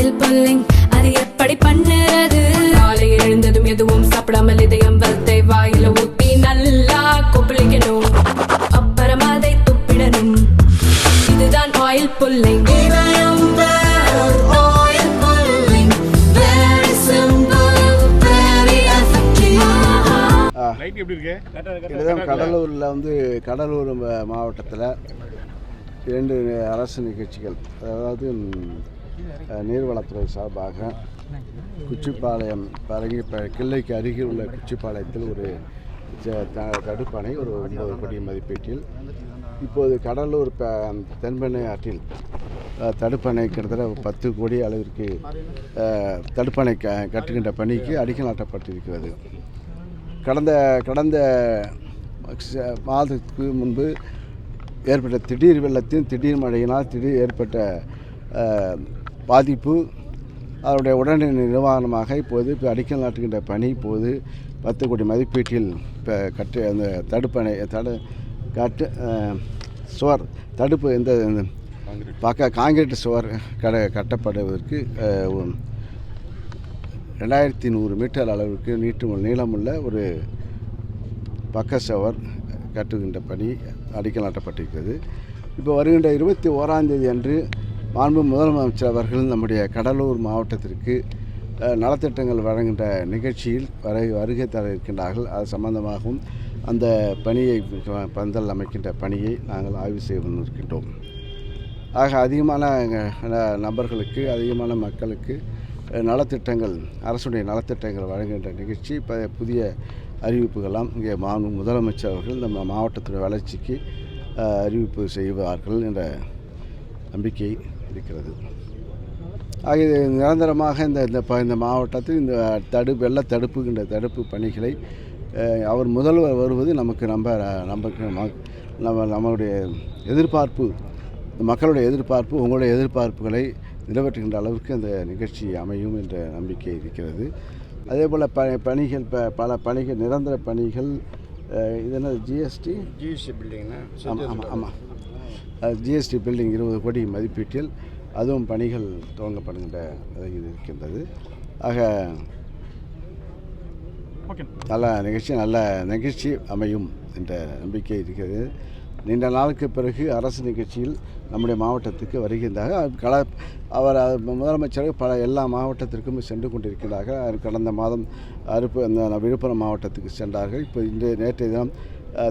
Oil pulling அது எப்படி பண்ணுறது? காலையில் எழுந்ததும் எதுவும் சாப்பிடாமல் இதயம் வளத்தை வாயில ஊத்தி நல்லா கொப்பளிக்கணும், அப்புறம் அதை துப்பிடணும். இதுதான் ஆயில் புல்லிங். கடலூரில் கடலூர் மாவட்டத்தில் 2 அரசு நிகழ்ச்சிகள், அதாவது நீர்வளத்துறை சார்பாக குச்சிப்பாளையம் கிள்ளைக்கு அருகில் உள்ள குச்சிப்பாளையத்தில் ஒரு தடுப்பணை ஒரு 9 கோடி மதிப்பீட்டில், இப்போது கடலூர் தென்பெண்ணை ஆற்றில் தடுப்பணை கிட்டத்தட்ட 10 கோடி அளவிற்கு தடுப்பணை கட்டுகின்ற பணிக்கு அடிக்கல் நாட்டப்பட்டிருக்கிறது. கடந்த மாதத்துக்கு முன்பு ஏற்பட்ட திடீர் வெள்ளத்தின் திடீர் மழையினால் ஏற்பட்ட பாதிப்பு, அதனுடைய உடனடி நிர்வாகமாக இப்போது அடிக்கல் நாட்டுகின்ற பணி இப்போது 10 கோடி மதிப்பீட்டில் இப்போ அந்த தடுப்பணை சுவர் தடுப்பு இந்த காங்கிரீட் சுவர் கட்டப்படுவதற்கு 2100 மீட்டர் அளவுக்கு நீளமுள்ள ஒரு பக்க சுவர் கட்டுகின்ற பணி அடிக்கல் நாட்டப்பட்டிருக்கிறது. இப்போ வருகின்ற 21ஆம் தேதி அன்று மாண்பு முதலமைச்சர் அவர்கள் நம்முடைய கடலூர் மாவட்டத்திற்கு நலத்திட்டங்கள் வழங்குகின்ற நிகழ்ச்சியில் வருகை தர இருக்கின்றார்கள். அது சம்பந்தமாகவும் அந்த பணியை பந்தல் அமைக்கின்ற பணியை நாங்கள் ஆய்வு செய்து இருக்கின்றோம். ஆக அதிகமான நபர்களுக்கு அதிகமான மக்களுக்கு நலத்திட்டங்கள் அரசுடைய நலத்திட்டங்கள் வழங்குகின்ற நிகழ்ச்சி புதிய அறிவிப்புகளாம் இங்கே முதலமைச்சர் அவர்கள் நம்ம மாவட்டத்துடைய வளர்ச்சிக்கு அறிவிப்பு செய்வார்கள் என்ற நம்பிக்கை இருக்கிறது. ஆக இது நிரந்தரமாக இந்த மாவட்டத்தில் இந்த வெள்ள தடுப்பு பணிகளை அவர் முதல்வர் வருவது நம்மளுடைய எதிர்பார்ப்பு, மக்களுடைய எதிர்பார்ப்பு, உங்களுடைய எதிர்பார்ப்புகளை நிறைவேற்றுகின்ற அளவுக்கு அந்த நிகழ்ச்சி அமையும் என்ற நம்பிக்கை இருக்கிறது. அதே போல் பணிகள் பல பணிகள் நிரந்தர பணிகள், இது என்ன ஜிஎஸ்டி பில்டிங்னா? ஆமாம், ஜிஎஸ்டி பில்டிங் 20 கோடி மதிப்பீட்டில் அதுவும் பணிகள் துவங்கப்படுகின்ற இது இருக்கின்றது. ஆக நல்ல நிகழ்ச்சி அமையும் என்ற நம்பிக்கை இருக்கிறது. நீண்ட நாளுக்கு பிறகு அரசு நிகழ்ச்சியில் நம்முடைய மாவட்டத்துக்கு வருகின்றார்கள். அவர் முதலமைச்சர் எல்லா மாவட்டத்திற்கும் சென்று கொண்டிருக்கிறார்கள். கடந்த மாதம் விழுப்புரம் மாவட்டத்துக்கு சென்றார்கள். இப்போ நேற்றைய தினம்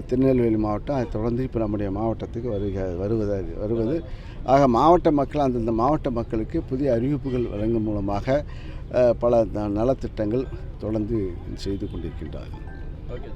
திருநெல்வேலி மாவட்டம், அதை தொடர்ந்து இப்போ நம்முடைய மாவட்டத்துக்கு வருவது. ஆக மாவட்ட மக்கள் அந்தந்த மாவட்ட மக்களுக்கு புதிய அறிவிப்புகள் வழங்கும் மூலமாக பல நலத்திட்டங்கள் தொடர்ந்து செய்து கொண்டிருக்கின்றார்கள். ஓகே.